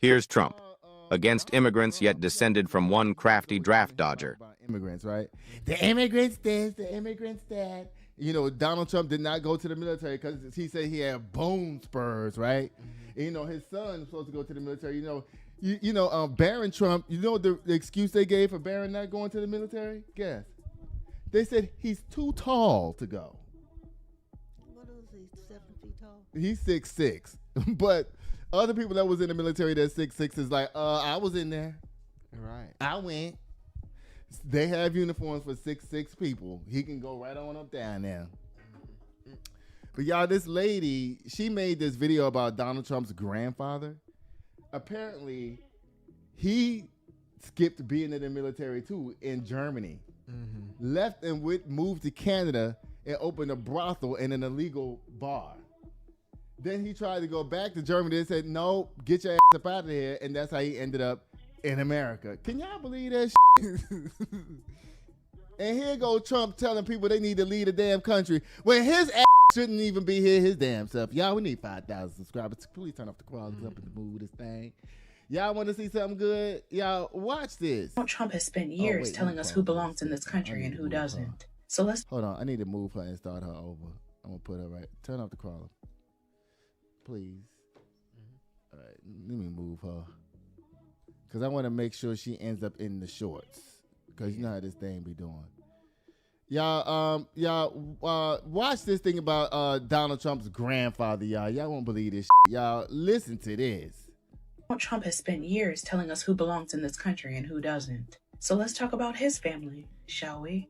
Here's Trump, against immigrants yet descended from one crafty draft dodger. Immigrants, right? The immigrants this, the immigrants that. You know, Donald Trump did not go to the military because he said he had bone spurs, right? And, you know, his son was supposed to go to the military. You know, Barron Trump. You know the excuse they gave for Barron not going to the military? Guess. They said he's too tall to go. What is he? 7 feet tall. He's 6'6", but other people that was in the military that's 6'6" is like, I was in there. Right. I went. They have uniforms for 6'6" people. He can go right on up down there. But y'all, this lady, she made this video about Donald Trump's grandfather. Apparently, he skipped being in the military too in Germany. Mm-hmm. Left and moved to Canada and opened a brothel and an illegal bar. Then he tried to go back to Germany and said, no, get your ass up out of here. And that's how he ended up in America. Can y'all believe that shit? And here go Trump telling people they need to leave the damn country when his ass shouldn't even be here his damn self. Y'all, we need 5,000 subscribers. Please turn off the quality up in the mood this thing. Y'all want to see something good? Y'all, watch this. Trump has spent years telling us who belongs in this country and who doesn't. So let's... Hold on. I need to move her and start her over. I'm going to put her right. Turn off the crawler. Please. All right. Let me move her. Because I want to make sure she ends up in the shorts. Because you know how this thing be doing. Y'all, watch this thing about Donald Trump's grandfather, y'all. Y'all won't believe this shit. Y'all, listen to this. Trump has spent years telling us who belongs in this country and who doesn't. So let's talk about his family, shall we?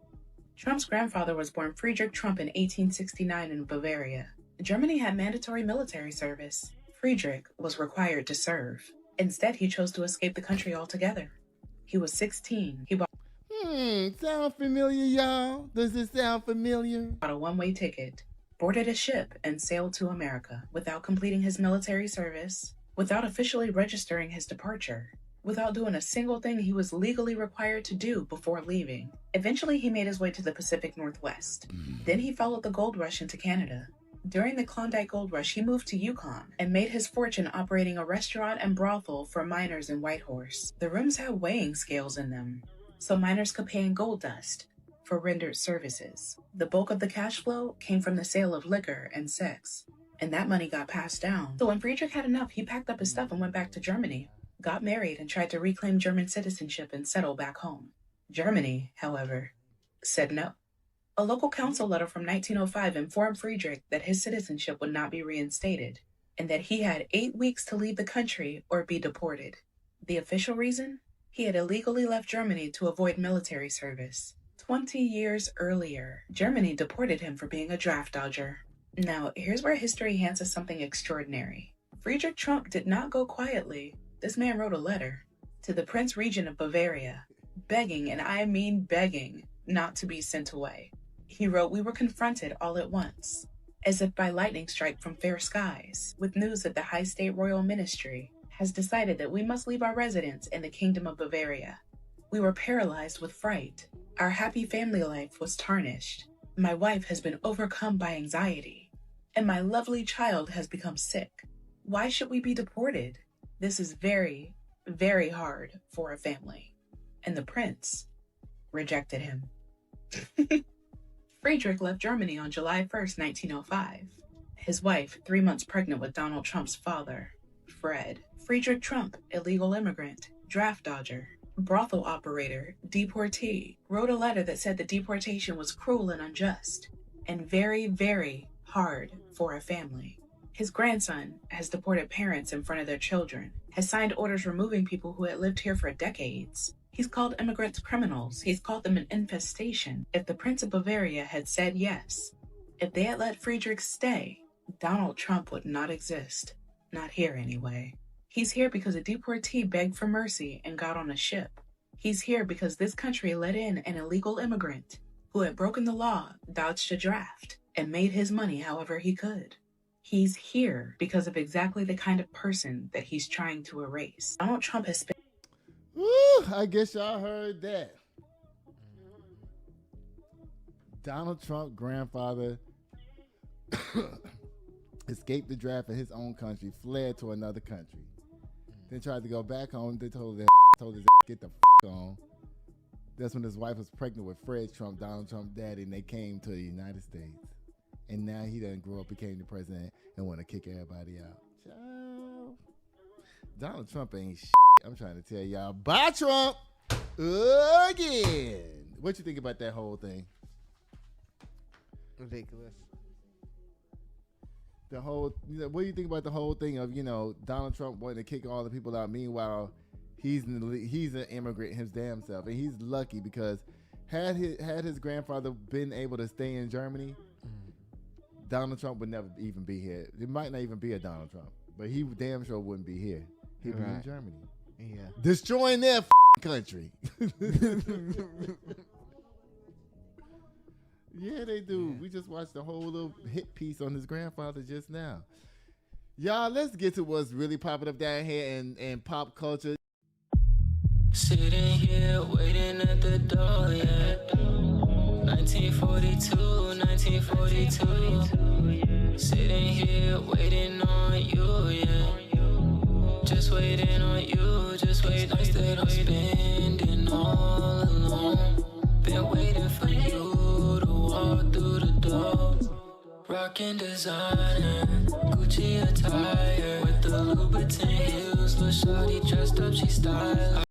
Trump's grandfather was born Friedrich Trump in 1869 in Bavaria. Germany had mandatory military service. Friedrich was required to serve. Instead, he chose to escape the country altogether. He was 16. He bought sound familiar, y'all? Does this sound familiar? a one-way ticket, boarded a ship, and sailed to America without completing his military service, without officially registering his departure, without doing a single thing he was legally required to do before leaving. Eventually, he made his way to the Pacific Northwest. Then he followed the gold rush into Canada. During the Klondike Gold Rush, he moved to Yukon and made his fortune operating a restaurant and brothel for miners in Whitehorse. The rooms had weighing scales in them, so miners could pay in gold dust for rendered services. The bulk of the cash flow came from the sale of liquor and sex, and that money got passed down. So when Friedrich had enough, he packed up his stuff and went back to Germany, got married, and tried to reclaim German citizenship and settle back home. Germany, however, said no. A local council letter from 1905 informed Friedrich that his citizenship would not be reinstated, and that he had 8 weeks to leave the country or be deported. The official reason? He had illegally left Germany to avoid military service. 20 years earlier, Germany deported him for being a draft dodger. Now, here's where history hands us something extraordinary. Friedrich Trump did not go quietly. This man wrote a letter to the Prince Regent of Bavaria, begging, and I mean begging, not to be sent away. He wrote, "We were confronted all at once, as if by lightning strike from fair skies, with news that the High State Royal Ministry has decided that we must leave our residence in the Kingdom of Bavaria. We were paralyzed with fright. Our happy family life was tarnished. My wife has been overcome by anxiety, and my lovely child has become sick. Why should we be deported? This is very, very hard for a family." And the prince rejected him. Friedrich left Germany on July 1st, 1905. His wife, 3 months pregnant with Donald Trump's father, Fred. Friedrich Trump, illegal immigrant, draft dodger, brothel operator, deportee, wrote a letter that said the deportation was cruel and unjust, and very, very hard for a family. His grandson has deported parents in front of their children, has signed orders removing people who had lived here for decades. He's called immigrants criminals. He's called them an infestation. If the Prince of Bavaria had said yes, if they had let Friedrich stay, Donald Trump would not exist. Not here, anyway. He's here because a deportee begged for mercy and got on a ship. He's here because this country let in an illegal immigrant who had broken the law, dodged a draft, and made his money however he could. He's here because of exactly the kind of person that he's trying to erase. Donald Trump has spent... Woo, I guess y'all heard that. Donald Trump grandfather escaped the draft in his own country, fled to another country. Then tried to go back home. They told his get the on. That's when his wife was pregnant with Fred Trump, Donald Trump's daddy, and they came to the United States. And now he done grew up, became the president, and want to kick everybody out. Child. Donald Trump ain't shit. I'm trying to tell y'all. Bye, Trump. Again. What you think about that whole thing? Ridiculous. The whole, what do you think about the whole thing of, Donald Trump wanting to kick all the people out? Meanwhile, he's an immigrant his damn self, and he's lucky because had his grandfather been able to stay in Germany, Donald Trump would never even be here. There might not even be a Donald Trump, but he damn sure wouldn't be here. He'd be in Germany. Yeah. Destroying their country. Yeah, they do. Yeah. We just watched the whole little hit piece on his grandfather just now. Y'all, let's get to what's really popping up down here in pop culture. Sitting here waiting at the door, yeah. 1942. Sitting here waiting on you, yeah. Just waiting on you, just waiting. Nights that I'm spending all alone. Been waiting for you to walk through the door. Rockin' designer, Gucci attire with the Louboutin heels. Lil' shawty dressed up, she style.